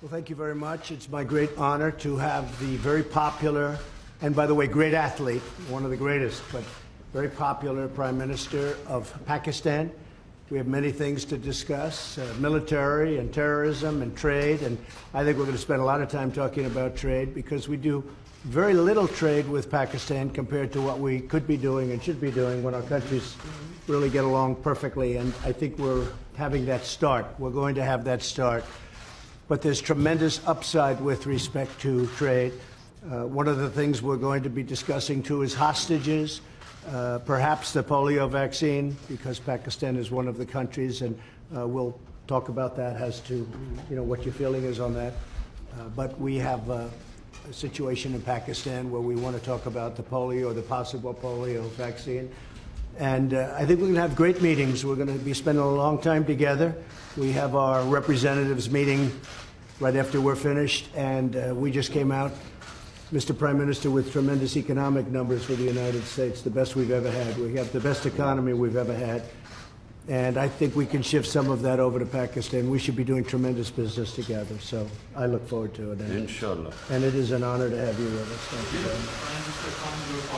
Well, thank you very much. It's my great honor to have the very popular, and by the way, great athlete, one of the greatest, but very popular Prime Minister of Pakistan. We have many things to discuss, military and terrorism and trade, and I think we're going to spend a lot of time talking about trade because we do very little trade with Pakistan compared to what we could be doing and should be doing when our countries really get along perfectly, and I think we're having that start. We're going to have that start. But there's tremendous upside with respect to trade. One of the things we're going to be discussing too is hostages, perhaps the polio vaccine, because Pakistan is one of the countries, and we'll talk about that as to what your feeling is on that. But we have a situation in Pakistan where we want to talk about the polio or the possible polio vaccine. And I think we're going to have great meetings. We're going to be spending a long time together. We have our representatives meeting right after we're finished, and we just came out, Mr. Prime Minister, with tremendous economic numbers for the United States, the best we've ever had. We have the best economy we've ever had, and I think we can shift some of that over to Pakistan. We should be doing tremendous business together, so I look forward to it. Inshallah. And it is an honor to have you with us. Thank you very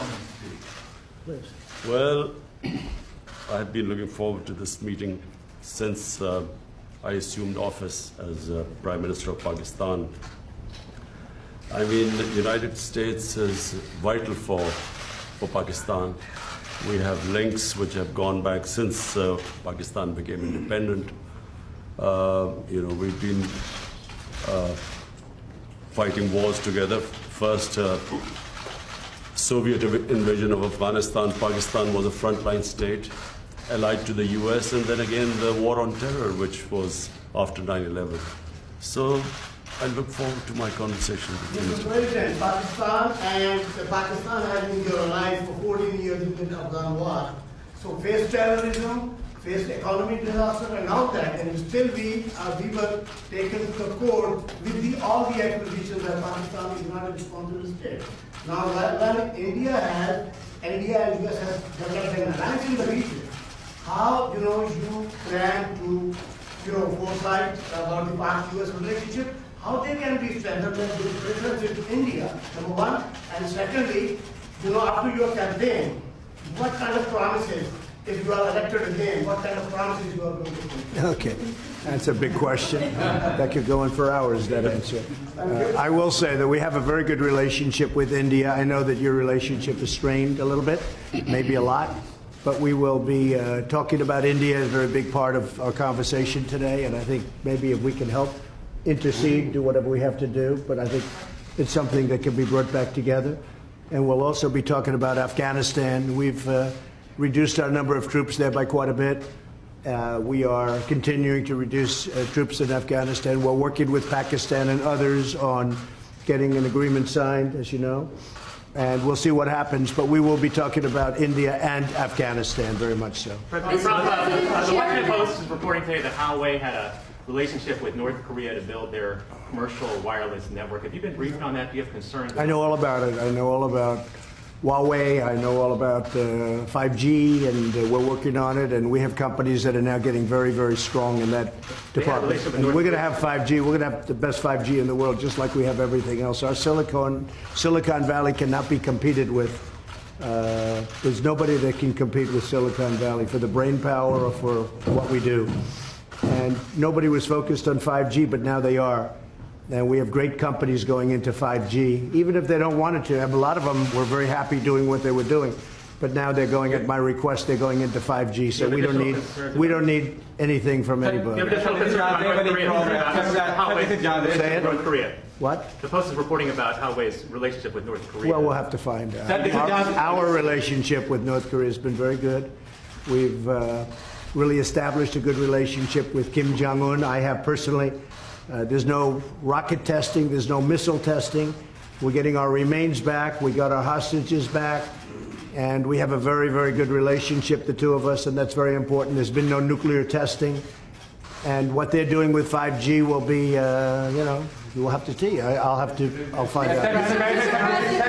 much. Please. Well, I've been looking forward to this meeting since I assumed office as Prime Minister of Pakistan. I mean, the United States is vital for Pakistan. We have links which have gone back since Pakistan became independent. We've been fighting wars together. First, Soviet invasion of Afghanistan, Pakistan was a frontline state, allied to the US, and then again the war on terror, which was after 9/11. So I look forward to my conversation with you. Mr. President, Pakistan has been your allies for 14 years in the Afghan war. So faced terrorism, faced economic disaster, and now that, and still we were taken to the court with all the accusations that Pakistan is not a responsible state. Now, when India and US has developed an alliance in the region, how you plan to foresight about the past-US relationship, how they can be strengthened with reference to India, number one, and secondly, after your campaign, what kind of promises, if you are elected again, what kind of promises you are going to make? Okay, that's a big question. That could go on for hours, that answer. I will say that we have a very good relationship with India. I know that your relationship is strained a little bit, maybe a lot, but we will be talking about India as a very big part of our conversation today, and I think maybe if we can help intercede, do whatever we have to do, but I think it's something that can be brought back together. And we'll also be talking about Afghanistan. We've reduced our number of troops there by quite a bit. We are continuing to reduce troops in Afghanistan. We're working with Pakistan and others on getting an agreement signed, as you know, and we'll see what happens. But we will be talking about India and Afghanistan, very much so. The Washington Post is reporting today that Huawei had a relationship with North Korea to build their commercial wireless network. Have you been briefed on that? Do you have concerns? I know all about it. I know all about Huawei. I know all about 5G, and we're working on it. And we have companies that are now getting very, very strong in that department. And we're going to have 5G. We're going to have the best 5G in the world, just like we have everything else. Our Silicon Valley cannot be competed with. There's nobody that can compete with Silicon Valley for the brain power or for what we do. And nobody was focused on 5G, but now they are. And we have great companies going into 5G, even if they don't want it to. A lot of them were very happy doing what they were doing, but now they're going, at my request, they're going into 5G. So we don't need anything from anybody. Say it. North Korea. What? The Post is reporting about Huawei's relationship with North Korea. Well, we'll have to find out. Our relationship with North Korea has been very good. We've really established a good relationship with Kim Jong-un. I have personally. There's no rocket testing. There's no missile testing. We're getting our remains back. We got our hostages back. And we have a very, very good relationship, the two of us, and that's very important. There's been no nuclear testing. And what they're doing with 5G will be, we'll have to see. I'll find out.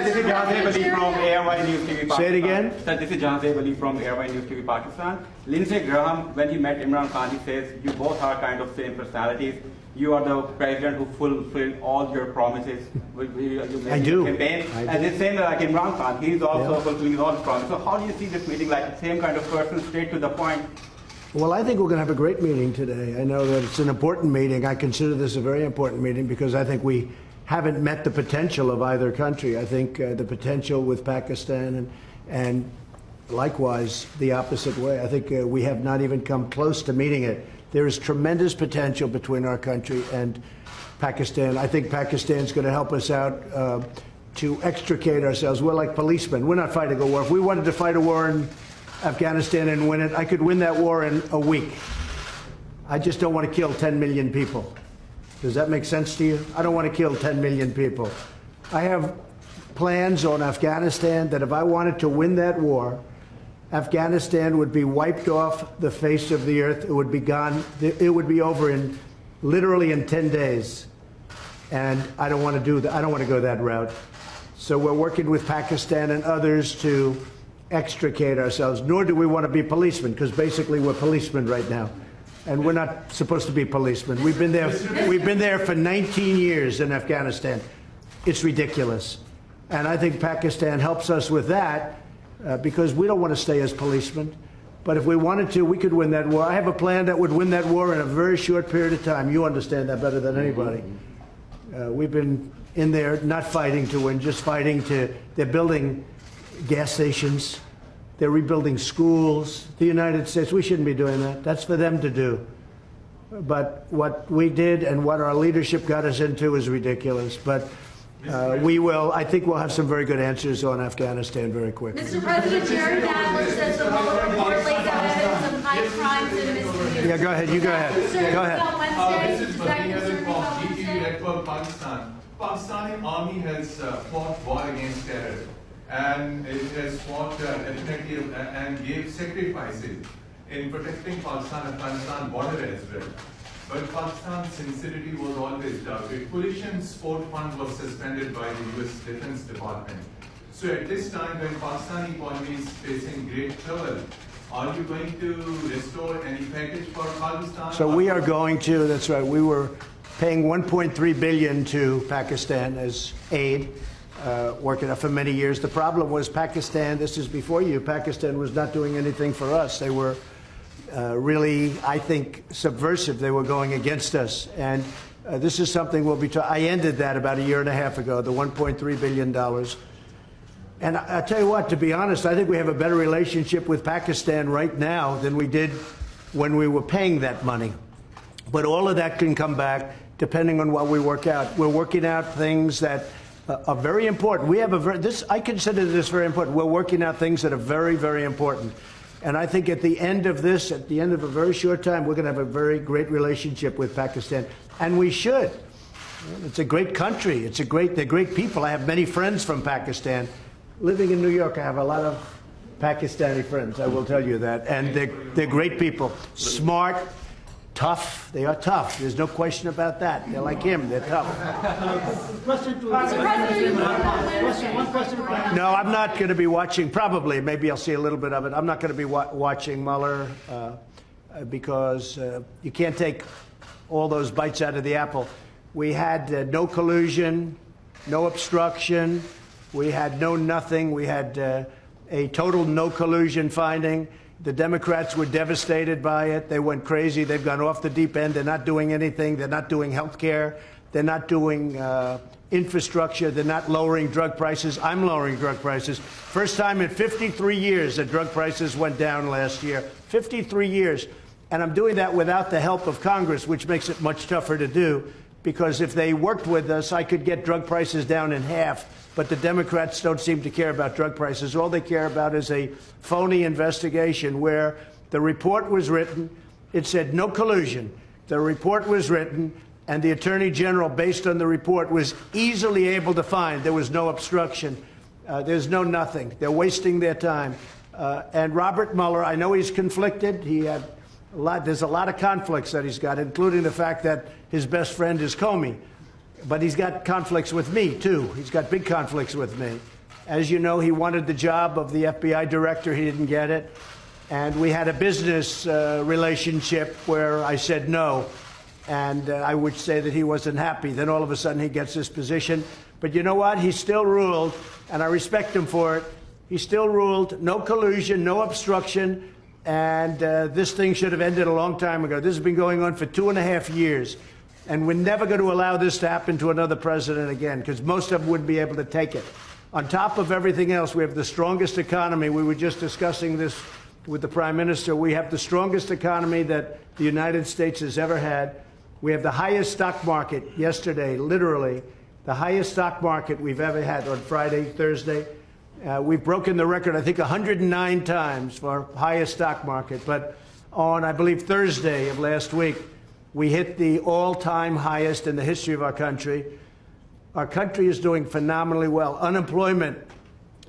This is Jahanzeb Ali from ARY News TV Pakistan. Say it again? Sir, this is Jahanzeb Ali from ARY News TV Pakistan. Lindsey Graham, when he met Imran Khan, he says, you both are kind of same personalities. You are the president who fulfilled all your promises. You made I in do. your campaign. I And do. the same like Imran Khan, he's also Yeah. fulfilling all his promises. So how do you see this meeting, like the same kind of person, straight to the point? Well, I think we're going to have a great meeting today. I know that it's an important meeting. I consider this a very important meeting because I think we haven't met the potential of either country. I think the potential with Pakistan and likewise the opposite way. I think we have not even come close to meeting it. There is tremendous potential between our country and Pakistan. I think Pakistan's going to help us out to extricate ourselves. We're like policemen. We're not fighting a war. If we wanted to fight a war in Afghanistan and win it, I could win that war in a week. I just don't want to kill 10 million people. Does that make sense to you? I don't want to kill 10 million people. I have plans on Afghanistan that if I wanted to win that war, Afghanistan would be wiped off the face of the earth. It would be gone. It would be over in literally in 10 days. And I don't want to do that. I don't want to go that route. So we're working with Pakistan and others to extricate ourselves, nor do we want to be policemen, because basically we're policemen right now. And we're not supposed to be policemen. We've been there for 19 years in Afghanistan. It's ridiculous. And I think Pakistan helps us with that because we don't want to stay as policemen. But if we wanted to, we could win that war. I have a plan that would win that war in a very short period of time. You understand that better than anybody. We've been in there not fighting to win, just fighting to, they're building gas stations. They're rebuilding schools. The United States, we shouldn't be doing that. That's for them to do. But what we did and what our leadership got us into is ridiculous. But I think we'll have some very good answers on Afghanistan very quickly. Mr. President, Jared Nadler says the Mueller report lays out evidence of high crimes and misdemeanors. Yeah, go ahead. You go ahead. Go ahead. On Wednesday, This is is that Bhatia concerning from on DTV Wednesday? Network Pakistan. Pakistani army has fought war against terror, and it has fought definitely and gave sacrifices in protecting Pakistan-Afghanistan border as well. But Pakistan's sincerity was always doubted. Coalition Support Fund was suspended by the US Defense Department. So at this time when Pakistani economy is facing great trouble, are you going to restore any package for Pakistan? So we are going to, that's right, we were paying $1.3 billion to Pakistan as aid, working out for many years. The problem was Pakistan, this is before you, Pakistan was not doing anything for us. They were really, I think, subversive. They were going against us. And this is something we'll be I ended that about a year and a half ago, the $1.3 billion. And I'll tell you what, to be honest, I think we have a better relationship with Pakistan right now than we did when we were paying that money. But all of that can come back depending on what we work out. We're working out things that are very important. We have I consider this very important. We're working out things that are very, very important. And I think at the end of this, at the end of a very short time, we're going to have a very great relationship with Pakistan. And we should. It's a great country. They're great people. I have many friends from Pakistan. Living in New York, I have a lot of Pakistani friends, I will tell you that. And they're great people. Smart, tough. They are tough. There's no question about that. They're like him. They're tough. Mr. President, you voted on Wednesday. No, I'm not going to be watching, probably, maybe I'll see a little bit of it. I'm not going to be watching Mueller because you can't take all those bites out of the apple. We had no collusion, no obstruction. We had no nothing. We had a total no collusion finding. The Democrats were devastated by it. They went crazy. They've gone off the deep end. They're not doing anything. They're not doing health care. They're not doing infrastructure. They're not lowering drug prices. I'm lowering drug prices. First time in 53 years that drug prices went down last year. 53 years. And I'm doing that without the help of Congress, which makes it much tougher to do. Because if they worked with us, I could get drug prices down in half. But the Democrats don't seem to care about drug prices. All they care about is a phony investigation where the report was written. It said no collusion. The report was written, and the Attorney General, based on the report, was easily able to find there was no obstruction. There's no nothing. They're wasting their time. And Robert Mueller, I know he's conflicted. There's a lot of conflicts that he's got, including the fact that his best friend is Comey. But he's got conflicts with me, too. He's got big conflicts with me. As you know, he wanted the job of the FBI director. He didn't get it. And we had a business relationship where I said no. And I would say that he wasn't happy. Then all of a sudden he gets this position. But you know what? He still ruled, and I respect him for it. He still ruled, no collusion, no obstruction, and this thing should have ended a long time ago. This has been going on for 2.5 years, and we're never going to allow this to happen to another president again, because most of them wouldn't be able to take it. On top of everything else, we have the strongest economy. We were just discussing this with the Prime Minister. We have the strongest economy that the United States has ever had. We have the highest stock market yesterday, literally, the highest stock market we've ever had on Friday, Thursday. We've broken the record, I think, 109 times for highest stock market. But on, I believe, Thursday of last week, we hit the all-time highest in the history of our country. Our country is doing phenomenally well. Unemployment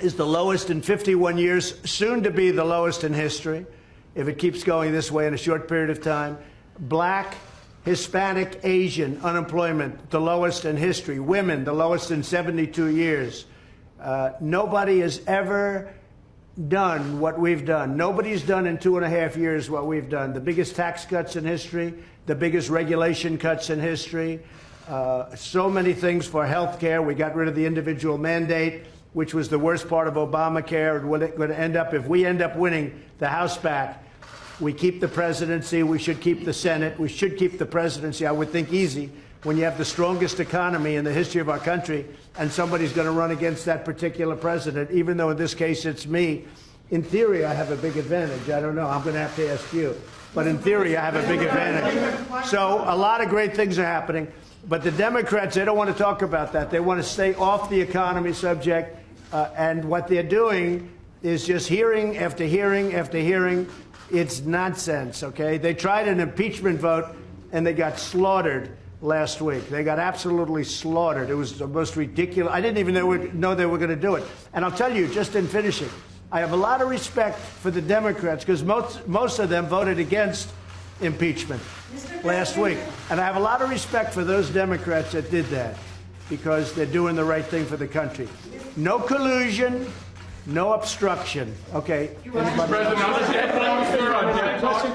is the lowest in 51 years, soon to be the lowest in history, if it keeps going this way in a short period of time. Black, Hispanic, Asian unemployment, the lowest in history. Women, the lowest in 72 years. Nobody has ever done what we've done. Nobody's done in 2.5 years what we've done. The biggest tax cuts in history, the biggest regulation cuts in history, so many things for health care. We got rid of the individual mandate, which was the worst part of Obamacare. And what it's going to end up, if we end up winning the House back, we keep the presidency, we should keep the Senate, we should keep the presidency, I would think easy, when you have the strongest economy in the history of our country and somebody's going to run against that particular president, even though in this case it's me. In theory, I have a big advantage. I don't know. I'm going to have to ask you. But in theory, I have a big advantage. So a lot of great things are happening. But the Democrats, they don't want to talk about that. They want to stay off the economy subject. And what they're doing is just hearing after hearing after hearing. It's nonsense, okay? They tried an impeachment vote, and they got slaughtered last week. They got absolutely slaughtered. It was the most ridiculous. I didn't even know they were going to do it. And I'll tell you, just in finishing, I have a lot of respect for the Democrats, because most of them voted against impeachment last week. And I have a lot of respect for those Democrats that did that, because they're doing the right thing for the country. No collusion, no obstruction. Okay. Can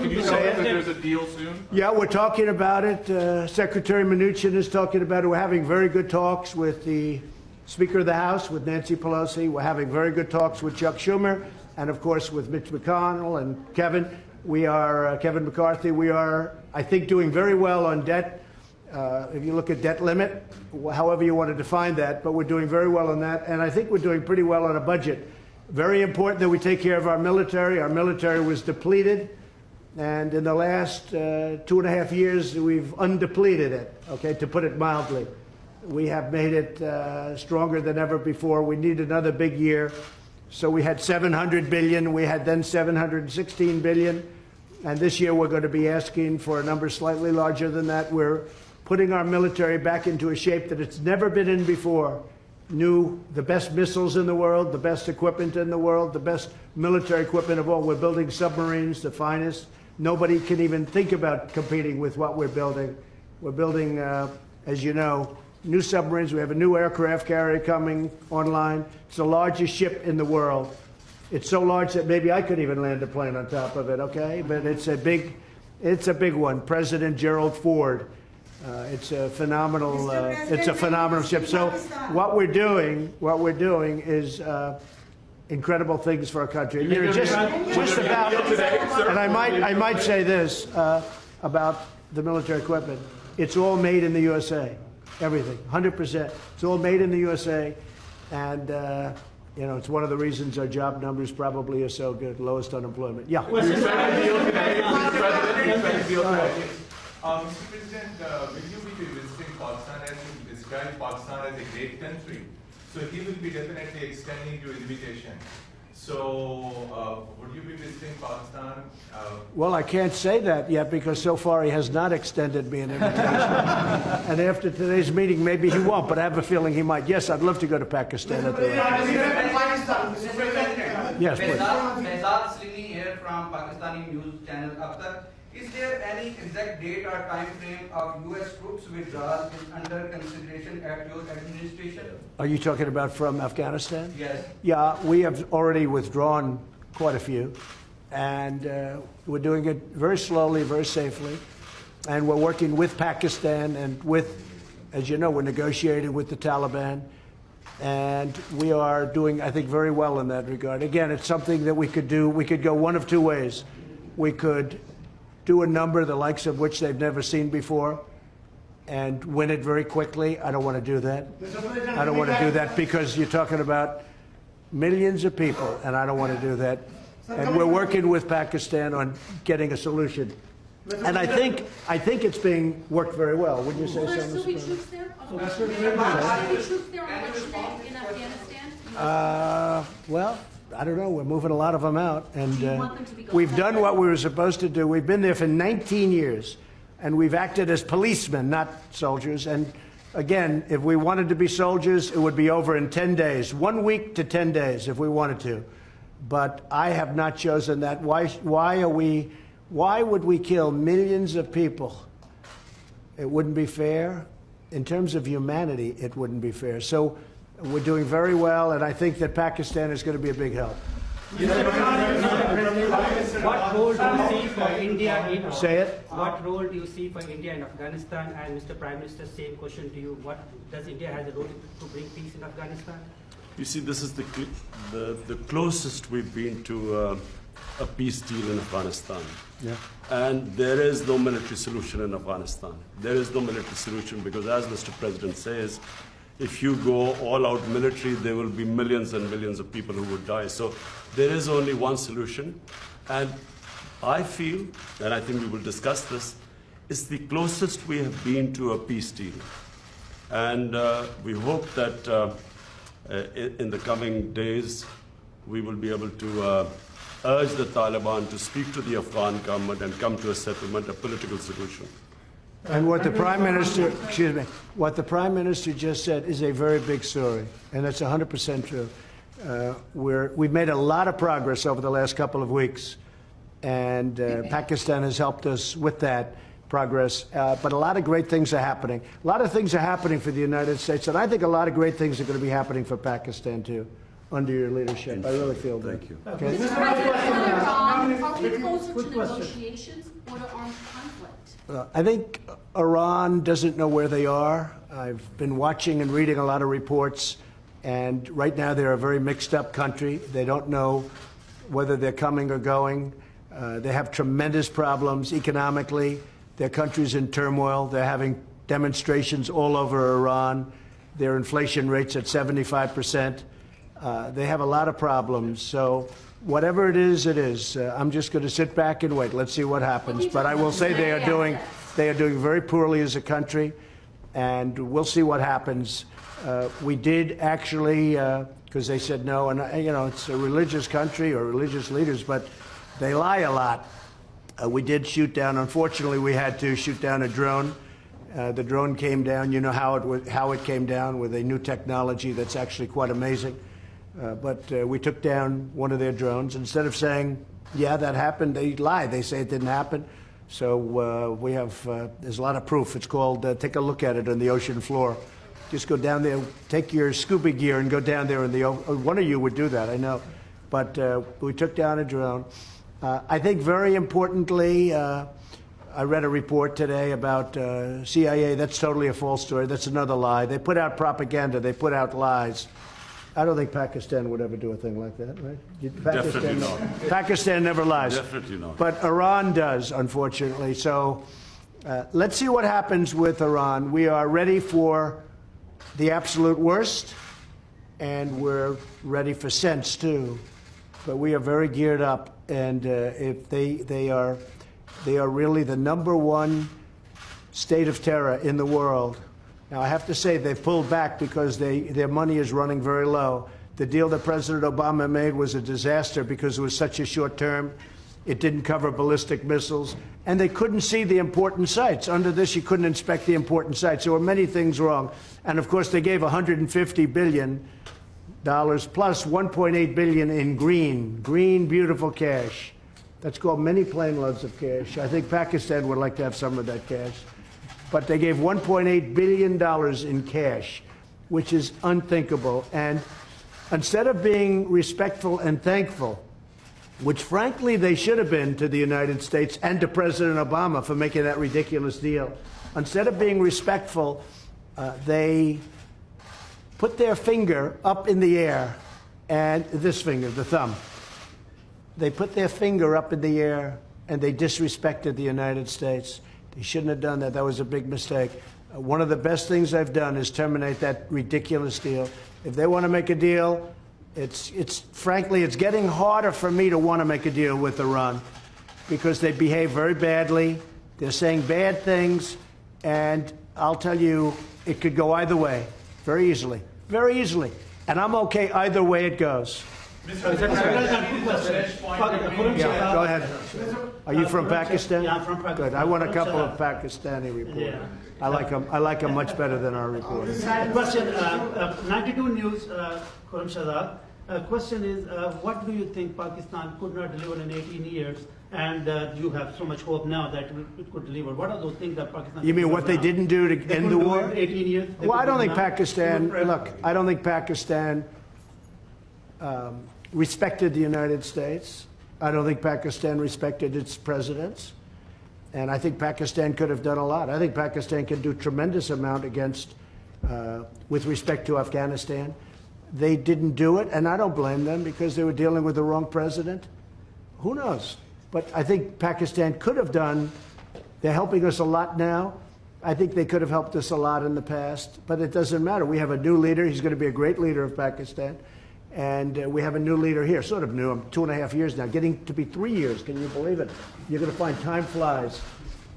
you say that there's a deal soon? Yeah, we're talking about it. Secretary Mnuchin is talking about it. We're having very good talks with the Speaker of the House, with Nancy Pelosi. We're having very good talks with Chuck Schumer, and of course with Mitch McConnell and Kevin. We are, Kevin McCarthy, we are, I think, doing very well on debt. If you look at debt limit, however you want to define that, but we're doing very well on that. And I think we're doing pretty well on a budget. Very important that we take care of our military. Our military was depleted. And in the last 2.5 years, we've undepleted it, okay, to put it mildly. We have made it stronger than ever before. We need another big year. So we had $700 billion. We had then $716 billion. And this year we're going to be asking for a number slightly larger than that. We're putting our military back into a shape that it's never been in before. The best missiles in the world, the best equipment in the world, the best military equipment of all. We're building submarines, the finest. Nobody can even think about competing with what we're building. We're building, as you know, new submarines. We have a new aircraft carrier coming online. It's the largest ship in the world. It's so large that maybe I could even land a plane on top of it, okay? But it's a big one. President Gerald Ford. It's a phenomenal ship. So what we're doing is incredible things for our country. You know, just about, and I might say this about the military equipment. It's all made in the USA. Everything, 100%. It's all made in the USA, and you know, it's one of the reasons our job numbers probably are so good, lowest unemployment. Yeah. Mr. President, will you be visiting Pakistan, as you described Pakistan as a great country? So he will be definitely extending your invitation. So would you be visiting Pakistan? Well, I can't say that yet, because so far he has not extended me an invitation. And after today's meeting, maybe he won't, but I have a feeling he might. Yes, I'd love to go to Pakistan. Yes, please. Behzad Salimi here from Pakistani news channel Akhtar. Is there any exact date or time frame of U.S. troops withdrawal is under consideration at your administration? Are you talking about from Afghanistan? Yes. Yeah, we have already withdrawn quite a few, and we're doing it very slowly, very safely. and we're working with Pakistan and with, as you know, we're negotiating with the Taliban. And we are doing, I think, very well in that regard. Again, it's something that we could do. We could go one of two ways. We could do a number the likes of which they've never seen before and win it very quickly. I don't want to do that. I don't want to do that because you're talking about millions of people, and I don't want to do that. And we're working with Pakistan on getting a solution. And I think it's being worked very well. Would you say Will so, there still be Mr. troops there? Will there still be troops there on election day in Afghanistan? Well, I don't know. We're moving a lot of them out, and Do you want them to be gone? we've done what we were supposed to do. We've been there for 19 years, and we've acted as policemen, not soldiers. And again, if we wanted to be soldiers, it would be over in 10 days, 1 week to 10 days, if we wanted to. But I have not chosen that. Why would we kill millions of people? It wouldn't be fair. In terms of humanity, it wouldn't be fair. So we're doing very well, and I think that Pakistan is going to be a big help. What role do you see for India in Say it. What role do you see for India in Afghanistan? And Mr. Prime Minister, same question to you. What does India have a role to bring peace in Afghanistan? You see, this is the closest we've been to a peace deal in Afghanistan. Yeah. And there is no military solution in Afghanistan. There is no military solution because, as Mr. President says, if you go all out military, there will be millions and millions of people who would die. So there is only one solution. And I feel, and I think we will discuss this, it's the closest we have been to a peace deal. And we hope that in the coming days, we will be able to urge the Taliban to speak to the Afghan government and come to a settlement, a political solution. And what the Prime Minister, what the Prime Minister just said is a very big story, and that's 100% true. We've made a lot of progress over the last couple of weeks, and Pakistan has helped us with that progress. But a lot of great things are happening. A lot of things are happening for the United States, and I think a lot of great things are going to be happening for Pakistan, too, under your leadership. I really feel that. Thank you. Okay. Mr. President, on Iran, are we closer to negotiations or to armed conflict? I think Iran doesn't know where they are. I've been watching and reading a lot of reports, and right now they're a very mixed up country. They don't know whether they're coming or going. They have tremendous problems economically. Their country's in turmoil. They're having demonstrations all over Iran. Their inflation rate's at 75%. They have a lot of problems. So whatever it is, it is. I'm just going to sit back and wait. Let's see what happens. But I will say they are doing very poorly as a country, and we'll see what happens. We did actually, because they said no, and it's a religious country or religious leaders, but they lie a lot. We did shoot down. Unfortunately, we had to shoot down a drone. The drone came down. You know how it came down, with a new technology that's actually quite amazing. But we took down one of their drones. Instead of saying, yeah, that happened, they lie. They say it didn't happen. So we have, there's a lot of proof. It's called, take a look at it on the ocean floor. Just go down there, take your scuba gear and go down there in the ocean. One of you would do that, I know. But we took down a drone. I think very importantly, I read a report today about CIA. That's totally a false story. That's another lie. They put out propaganda. They put out lies. I don't think Pakistan would ever do a thing like that, right? Definitely not. Pakistan never lies. Definitely not. But Iran does, unfortunately. So let's see what happens with Iran. We are ready for the absolute worst, and we're ready for sense, too. But we are very geared up, and if they are really the #1 state of terror in the world. Now, I have to say they've pulled back because their money is running very low. The deal that President Obama made was a disaster because it was such a short term. It didn't cover ballistic missiles, and they couldn't see the important sites. Under this, you couldn't inspect the important sites. There were many things wrong. And, of course, they gave $150 billion plus $1.8 billion in green, beautiful cash. That's called many plane loads of cash. I think Pakistan would like to have some of that cash. But they gave $1.8 billion in cash, which is unthinkable. And instead of being respectful and thankful which frankly they should have been to the United States and to President Obama for making that ridiculous deal. Instead of being respectful, they put their finger up in the air, and this finger, the thumb, they put their finger up in the air and they disrespected the United States. They shouldn't have done that. That was a big mistake. One of the best things I've done is terminate that ridiculous deal. If they want to make a deal, frankly, it's getting harder for me to want to make a deal with Iran because they behave very badly. They're saying bad things, and I'll tell you, it could go either way, very easily, very easily. And I'm okay either way it goes. Mr. Yeah, go ahead. Are you from Pakistan? Yeah, I'm from Pakistan. Good. I want a couple of Pakistani reporters. Yeah. I like them much better than our reporters. Question, 92 News, Khurram Shahzad. Question is, what do you think Pakistan could not deliver in 18 years, and you have so much hope now that it could deliver? What are those things that Pakistan? You mean what they didn't do to end the war? 18 years. Well, I don't think Pakistan. Look, I don't think Pakistan respected the United States. I don't think Pakistan respected its presidents. And I think Pakistan could have done a lot. I think Pakistan can do a tremendous amount with respect to Afghanistan. They didn't do it, and I don't blame them because they were dealing with the wrong president. Who knows? But I think Pakistan could have done. They're helping us a lot now. I think they could have helped us a lot in the past, but it doesn't matter. We have a new leader. He's going to be a great leader of Pakistan. And we have a new leader here, sort of new. I'm 2.5 years now, getting to be 3 years. Can you believe it? You're going to find time flies.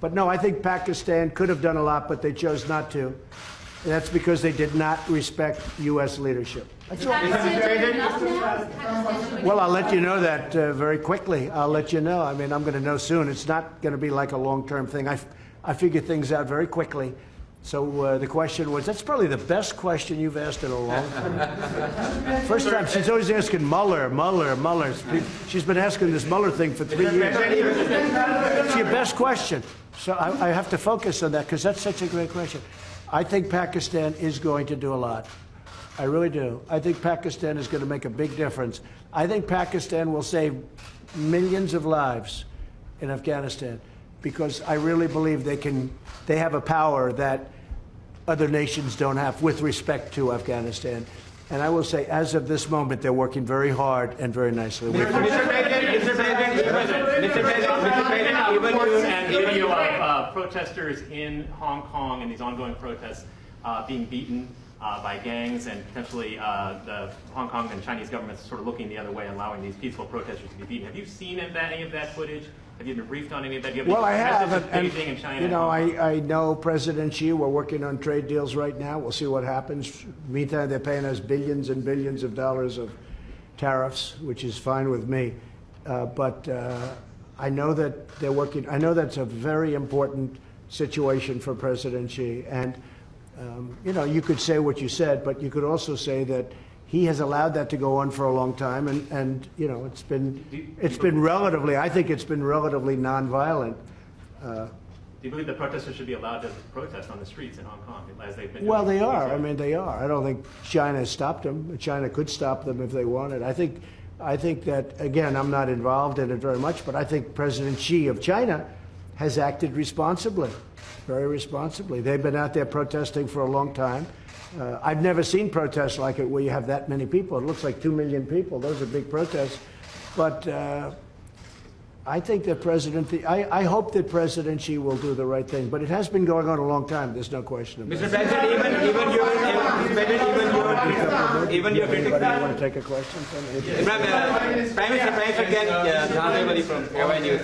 But no, I think Pakistan could have done a lot, but they chose not to. And that's because they did not respect U.S. leadership. That's all. Pakistan doing enough now? Pakistan doing Well, I'll let you know that very quickly. I'll let you know. I mean, I'm going to know soon. It's not going to be like a long-term thing. I figure things out very quickly. So the question was, that's probably the best question you've asked in a long time. First time, she's always asking Mueller. She's been asking this Mueller thing for 3 years. It's your best question. So I have to focus on that because that's such a great question. I think Pakistan is going to do a lot. I really do. I think Pakistan is going to make a big difference. I think Pakistan will save millions of lives in Afghanistan because I really believe they have a power that other nations don't have with respect to Afghanistan. And I will say, as of this moment, they're working very hard and very nicely. Mr. President, reports and video of protesters in Hong Kong and these ongoing protests being beaten by gangs, and potentially the Hong Kong and Chinese governments sort of looking the other way, allowing these peaceful protesters to be beaten. Have you seen any of that footage? Have you been briefed on any of that? Well, I have. And, Beijing and China. You know, I know President Xi. We're working on trade deals right now. We'll see what happens. Meantime, they're paying us billions and billions of dollars of tariffs, which is fine with me. But I know that they're working. I know that's a very important situation for President Xi. And, you know, you could say what you said, but you could also say that he has allowed that to go on for a long time, and you know, it's been relatively, I think it's been relatively nonviolent. Do you believe that protesters should be allowed to protest on the streets in Hong Kong as they've been doing? Well, they are. I mean, they are. I don't think China has stopped them. China could stop them if they wanted. I think that, again, I'm not involved in it very much, but I think President Xi of China has acted responsibly, very responsibly. They've been out there protesting for a long time. I've never seen protests like it where you have that many people. It looks like 2 million people. Those are big protests. But I think that I hope that President Xi will do the right thing. But it has been going on a long time. There's no question about it. Mr. President, even your Anybody want to take a question? Prime Minister can from Hawaii News.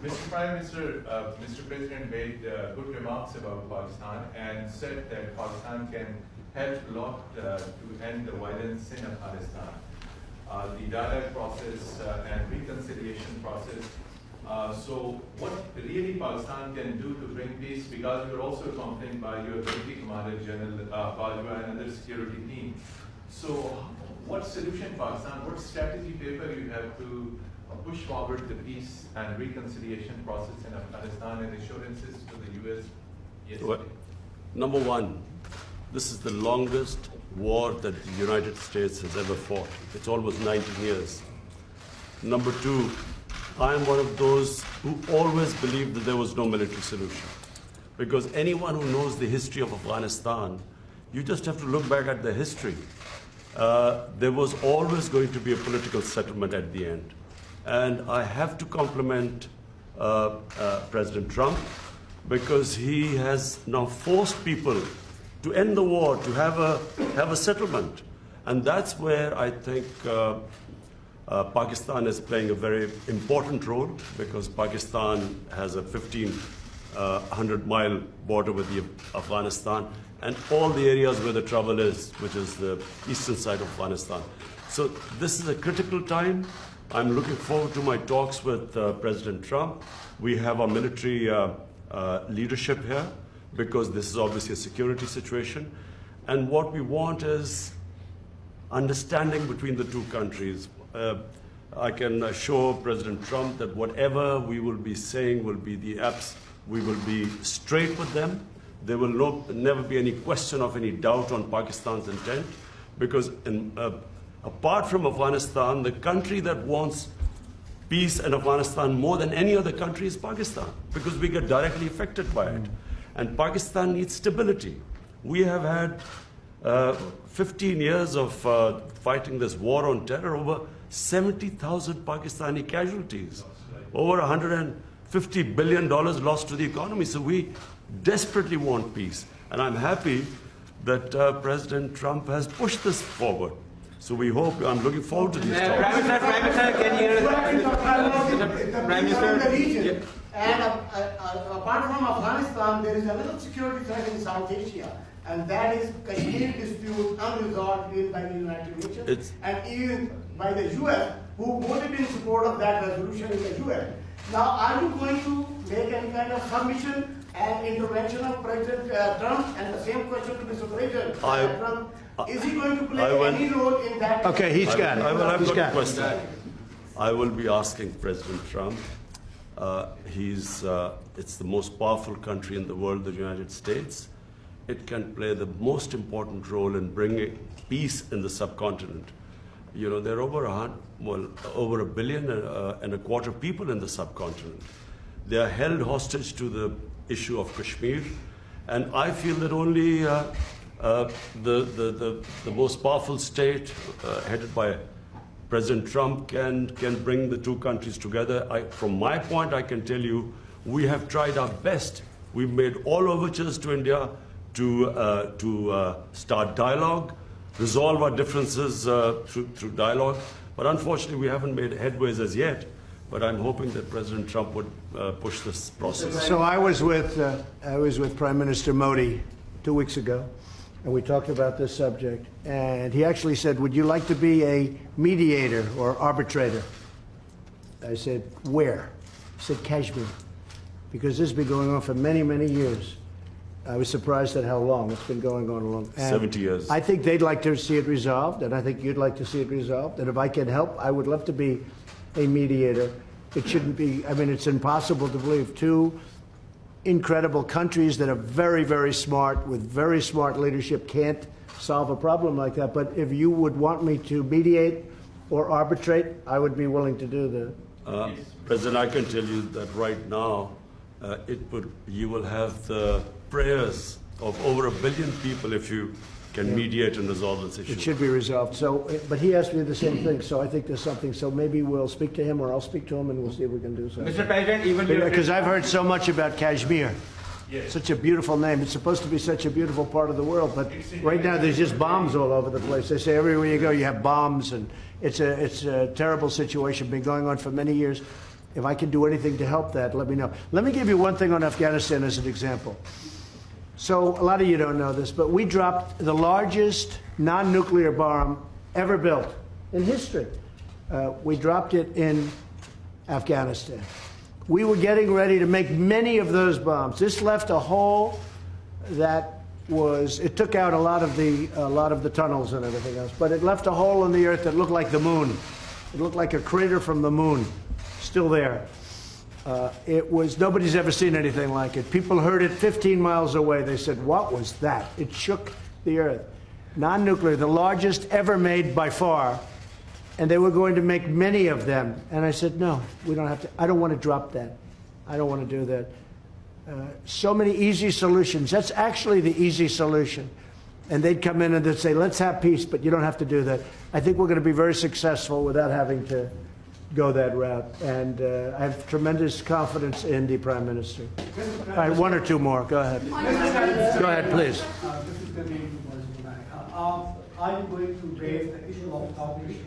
Mr. Prime Minister, Mr. President made good remarks about Pakistan and said that Pakistan can help a lot to end the violence in Afghanistan. The dialogue process and reconciliation process. So what really Pakistan can do to bring peace, because you're also accompanied by your Deputy Commander General Bajwa and other security team. So what solution Pakistan, what strategy paper you have to push forward the peace and reconciliation process in Afghanistan and assurances to the U.S. yesterday? Well, number one, this is the longest war that the United States has ever fought. It's almost 19 years. Number two, I am one of those who always believed that there was no military solution. Because anyone who knows the history of Afghanistan, you just have to look back at the history. There was always going to be a political settlement at the end. And I have to compliment President Trump, because he has now forced people to end the war, to have a settlement. And that's where I think Pakistan is playing a very important role, because Pakistan has a 1,500-mile border with Afghanistan, and all the areas where the trouble is, which is the eastern side of Afghanistan. So this is a critical time. I'm looking forward to my talks with President Trump. We have our military leadership here, because this is obviously a security situation. And what we want is understanding between the two countries. I can assure President Trump that whatever we will be saying will be the apps. We will be straight with them. There will never be any question of any doubt on Pakistan's intent, because apart from Afghanistan, the country that wants peace in Afghanistan more than any other country is Pakistan, because we get directly affected by it. And Pakistan needs stability. We have had 15 years of fighting this war on terror, over 70,000 Pakistani casualties, over $150 billion lost to the economy. So we desperately want peace. And I'm happy that President Trump has pushed this forward. So we hope, I'm looking forward to these talks. Prime Minister, can you... Prime Minister, the region. And apart from Afghanistan, there is another security threat in South Asia, and that is Kashmir dispute unresolved by the United Nations and even by the US, who voted in support of that resolution in the US. Now, are you going to make any kind of submission and intervention of President Trump? And the same question to Mr. President Trump. Is he going to play any role in that? Okay, he's got it. I've He's got a got it. question. I will be asking President Trump. It's the most powerful country in the world, the United States. It can play the most important role in bringing peace in the subcontinent. You know, there are over a billion and a quarter people in the subcontinent. They are held hostage to the issue of Kashmir, and I feel that only the most powerful state, headed by President Trump, can bring the two countries together. From my point, I can tell you, we have tried our best. We've made all overtures to India to start dialogue, resolve our differences through dialogue. But unfortunately, we haven't made headways as yet. But I'm hoping that President Trump would push this process. So I was with Prime Minister Modi 2 weeks ago, and we talked about this subject. And he actually said, "Would you like to be a mediator or arbitrator?" I said, "Where?" He said, "Kashmir," because this has been going on for many, many years. I was surprised at how long it's been going on. 70 years. I think they'd like to see it resolved, and I think you'd like to see it resolved. And if I can help, I would love to be a mediator. It shouldn't be, I mean, it's impossible to believe two incredible countries that are very, very smart, with very smart leadership, can't solve a problem like that. But if you would want me to mediate or arbitrate, I would be willing to do that. President, I can tell you that right now, you will have the prayers of over 1 billion people if you can mediate and resolve this issue. It should be resolved. So, but he asked me the same thing, so I think there's something. So maybe we'll speak to him, or I'll speak to him, and we'll see if we can do something. Mr. President, even your... Because I've heard so much about Kashmir. Such a beautiful name. It's supposed to be such a beautiful part of the world, but right now there's just bombs all over the place. They say everywhere you go you have bombs, and it's a terrible situation. Been going on for many years. If I can do anything to help that, let me know. Let me give you one thing on Afghanistan as an example. So a lot of you don't know this, but we dropped the largest non-nuclear bomb ever built in history. We dropped it in Afghanistan. We were getting ready to make many of those bombs. This left a hole that was, it took out a lot of the tunnels and everything else, but it left a hole in the earth that looked like the moon. It looked like a crater from the moon, still there. Nobody's ever seen anything like it. People heard it 15 miles away. They said, "What was that?" It shook the earth. Non-nuclear, the largest ever made by far. and they were going to make many of them. And I said, no, we don't have to. I don't want to drop that. I don't want to do that. So many easy solutions. That's actually the easy solution. And they'd come in and they'd say, let's have peace, but you don't have to do that. I think we're going to be very successful without having to go that route. And I have tremendous confidence in the Prime Minister. All right, one or two more. Go ahead. Go ahead, please. This is the name are you going to raise the issue of Turkish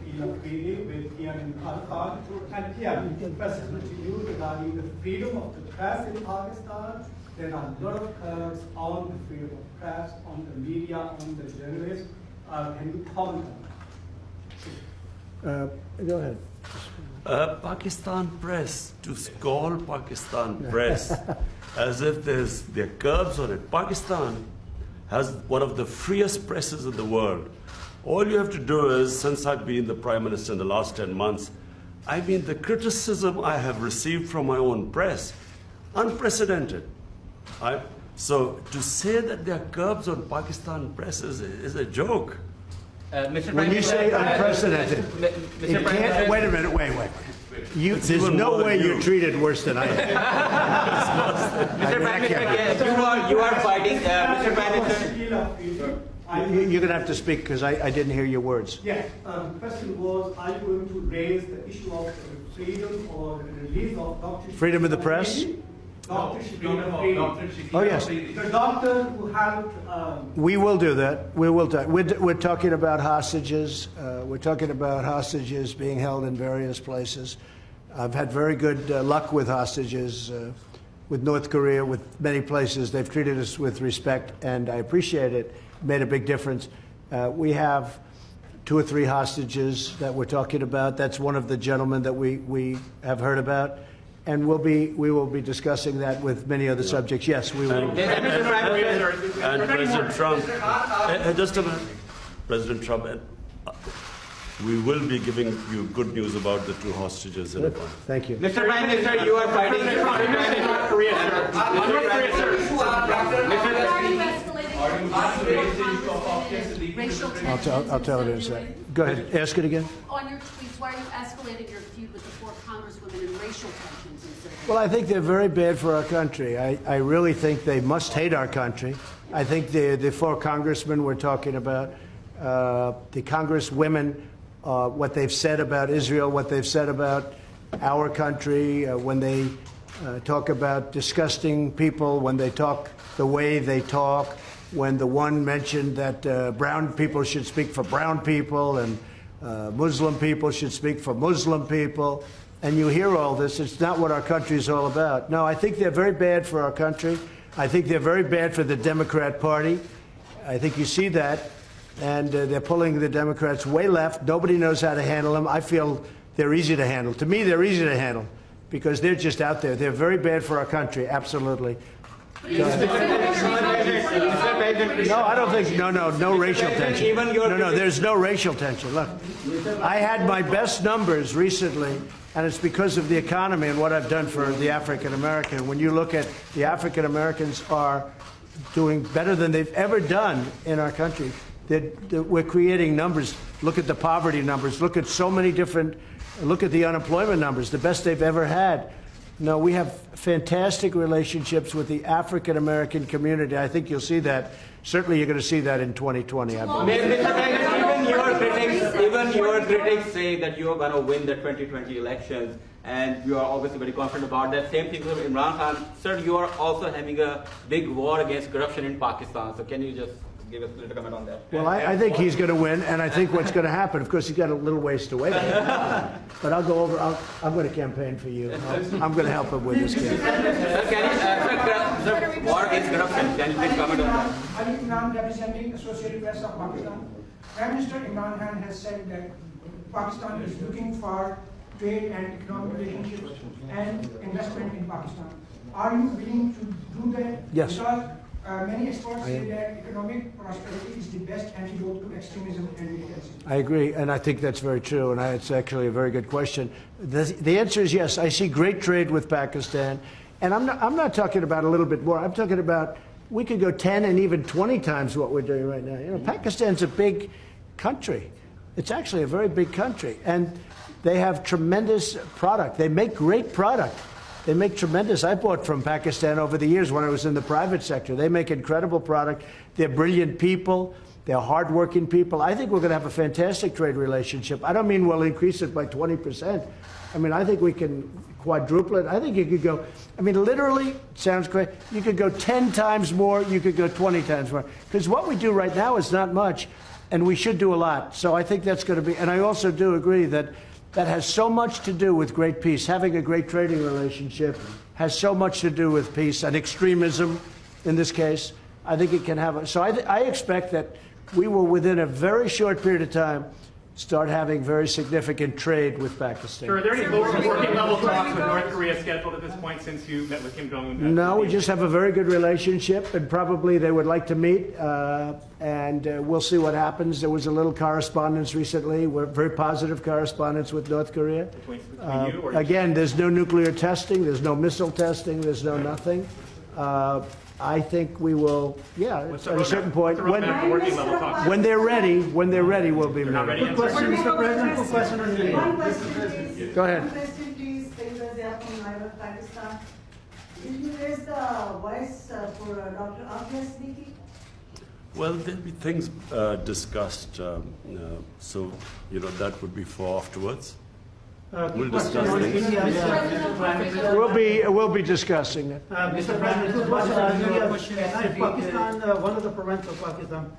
treaty with Ian Khan? And Ian, question to you regarding the freedom of the press in Pakistan. There are a lot of curbs on the freedom of press, on the media, on the journalists. Can you comment on that? Go ahead. Pakistan press, to call Pakistan press as if there are curbs on it. Pakistan has one of the freest presses in the world. All you have to do is, since I've been the Prime Minister in the last 10 months, I mean, the criticism I have received from my own press, unprecedented. So to say that there are curbs on Pakistan press is a joke. When you say unprecedented, it can't, wait a minute, wait. There's no way you're treated worse than I am. Mr. Prime Minister, you are fighting, Mr. Prime Minister. You're going to have to speak because I didn't hear your words. Yes, the question was, are you going to raise the issue of freedom or release of Dr. Freedom of the press? Dr. Oh, yes. The doctor who helped. We will do that. We will. We're talking about hostages. We're talking about hostages being held in various places. I've had very good luck with hostages, with North Korea, with many places. They've treated us with respect, and I appreciate it. Made a big difference. We have 2 or 3 hostages that we're talking about. That's one of the gentlemen that we have heard about. And we will be discussing that with many other subjects. Yes, we will. And President Trump, just a minute, President Trump, we will be giving you good news about the 2 hostages in a month. Thank you. Mr. Prime Minister, you are fighting. North Korea, sir. North Korea, sir. I'll tell it in a second. Go ahead. Ask it again. On your tweets, why are you escalating your feud with the 4 congresswomen and racial tensions and so forth? Well, I think they're very bad for our country. I really think they must hate our country. I think the 4 congressmen we're talking about, the congresswomen, what they've said about Israel, what they've said about our country, when they talk about disgusting people, when they talk the way they talk, when the one mentioned that brown people should speak for brown people and Muslim people should speak for Muslim people, and you hear all this, it's not what our country is all about. No, I think they're very bad for our country. I think they're very bad for the Democrat Party. I think you see that, and they're pulling the Democrats way left. Nobody knows how to handle them. I feel they're easy to handle. To me, they're easy to handle because they're just out there. They're very bad for our country, absolutely. No, I don't think, no racial tension. No, there's no racial tension. Look, I had my best numbers recently, and it's because of the economy and what I've done for the African American. When you look at the African Americans are doing better than they've ever done in our country. We're creating numbers. Look at the poverty numbers. Look at so many different, look at the unemployment numbers, the best they've ever had. No, we have fantastic relationships with the African American community. I think you'll see that. Certainly, you're going to see that in 2020. I believe. Even your critics say that you are going to win the 2020 elections, and you are obviously very confident about that. Same thing with Imran Khan. Sir, you are also having a big war against corruption in Pakistan. So can you just give us a little comment on that? Well, I think he's going to win, and I think what's going to happen, of course, he's got a little ways to wait. But I'll go over, I'm going to campaign for you. I'm going to help him with this campaign. Sir, can you, sir, war against corruption, can you please comment on that? Ali Imran, representing Associated Press of Pakistan. Prime Minister Imran Khan has said that Pakistan is looking for trade and economic relationships and investment in Pakistan. Are you willing to do that? Yes. Because many experts say that economic prosperity is the best antidote to extremism and militancy. I agree, and I think that's very true, and it's actually a very good question. The answer is yes. I see great trade with Pakistan, and I'm not talking about a little bit more. I'm talking about we could go 10 and even 20 times what we're doing right now. You know, Pakistan's a big country. It's actually a very big country, and they have tremendous product. They make great product. They make tremendous. I bought from Pakistan over the years when I was in the private sector. They make incredible product. They're brilliant people. They're hardworking people. I think we're going to have a fantastic trade relationship. I don't mean we'll increase it by 20%. I mean, I think we can quadruple it. I think you could go, I mean, literally, it sounds great. You could go 10 times more. You could go 20 times more. Because what we do right now is not much, and we should do a lot. So I think that's going to be, and I also do agree that that has so much to do with great peace. Having a great trading relationship has so much to do with peace and extremism in this case. I think it can have, so I expect that we will, within a very short period of time, start having very significant trade with Pakistan. Sir, are there any working level talks with North Korea scheduled at this point since you met with Kim Jong-un? No, we just have a very good relationship, and probably they would like to meet, and we'll see what happens. There was a little correspondence recently, very positive correspondence with North Korea. Between you or Again, there's no nuclear testing, there's no missile testing, there's no nothing. I think we will, yeah, at a certain point, when they're ready, we'll be ready. Good question, Mr. President. Good question on India. One question, please. Go ahead. One question, please. Tengaz Zia from Naivas, Pakistan. Will you raise the voice for Dr. Afia Siddiqui? Well, there'll be things discussed, so, that would be for afterwards. We'll discuss things. We'll be discussing it. Mr. President, good question. Pakistan, one of the provinces of Pakistan,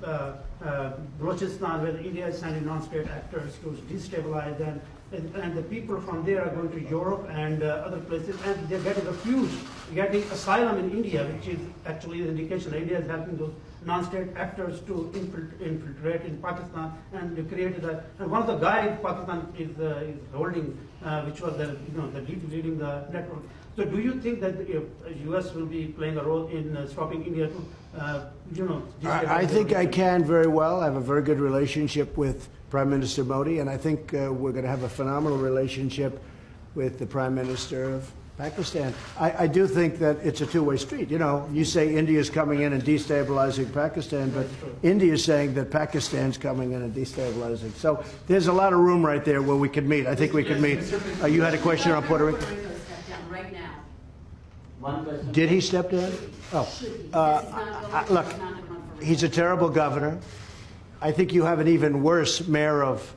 Balochistan, where India is sending non-state actors to destabilize them, and the people from there are going to Europe and other places, and they're getting refused, getting asylum in India, which is actually an indication that India is helping those non-state actors to infiltrate in Pakistan, and they created and one of the guys Pakistan is holding, which was the leading the network. So do you think that the U.S. will be playing a role in stopping India to, I think I can very well. I have a very good relationship with Prime Minister Modi, and I think we're going to have a phenomenal relationship with the Prime Minister of Pakistan. I do think that it's a two-way street. You say India's coming in and destabilizing Pakistan, but India's saying that Pakistan's coming in and destabilizing. So there's a lot of room right there where we could meet. I think we could meet. You had a question on Puerto Rico? Right now. One question. Did he step down? Oh, look, he's a terrible governor. I think you have an even worse mayor of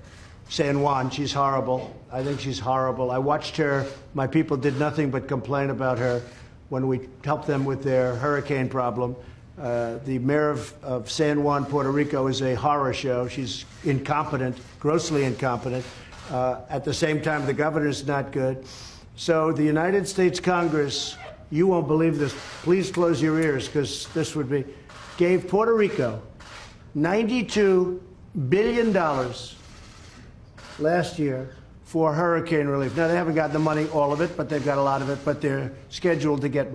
San Juan. She's horrible. I think she's horrible. I watched her. My people did nothing but complain about her when we helped them with their hurricane problem. The mayor of San Juan, Puerto Rico, is a horror show. She's incompetent, grossly incompetent. At the same time, the governor's not good. So the United States Congress, you won't believe this. Please close your ears, because this would be, gave Puerto Rico $92 billion last year for hurricane relief. Now, they haven't got the money, all of it, but they've got a lot of it, but they're scheduled to get.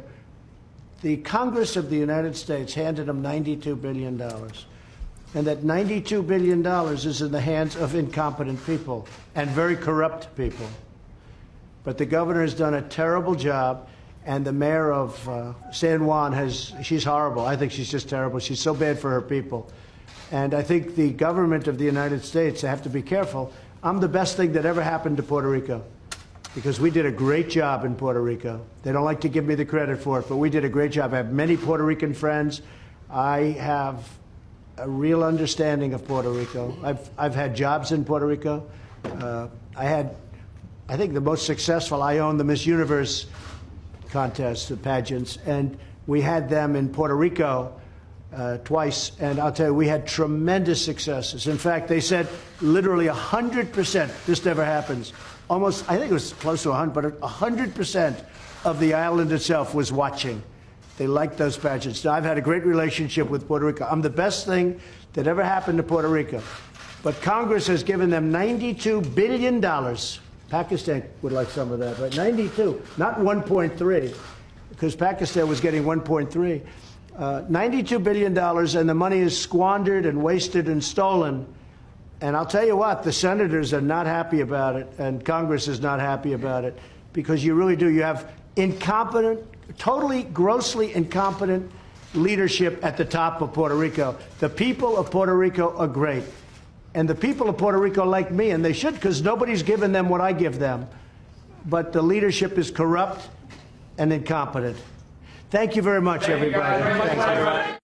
The Congress of the United States handed them $92 billion. And that $92 billion is in the hands of incompetent people and very corrupt people. But the governor has done a terrible job, and the mayor of San Juan she's horrible. I think she's just terrible. She's so bad for her people. And I think the government of the United States, they have to be careful. I'm the best thing that ever happened to Puerto Rico, because we did a great job in Puerto Rico. They don't like to give me the credit for it, but we did a great job. I have many Puerto Rican friends. I have a real understanding of Puerto Rico. I've had jobs in Puerto Rico. I think the most successful, I owned the Miss Universe contest, the pageants, and we had them in Puerto Rico twice, and I'll tell you, we had tremendous successes. In fact, they said literally 100%, this never happens, almost, I think it was close to 100, but 100% of the island itself was watching. They liked those pageants. Now, I've had a great relationship with Puerto Rico. I'm the best thing that ever happened to Puerto Rico. But Congress has given them $92 billion. Pakistan would like some of that, right? 92, not 1.3, because Pakistan was getting 1.3. $92 billion, and the money is squandered and wasted and stolen. And I'll tell you what, the senators are not happy about it, and Congress is not happy about it, because you really do. You have incompetent, totally, grossly incompetent leadership at the top of Puerto Rico. The people of Puerto Rico are great. And the people of Puerto Rico like me, and they should, because nobody's given them what I give them. But the leadership is corrupt and incompetent. Thank you very much, everybody. Thanks.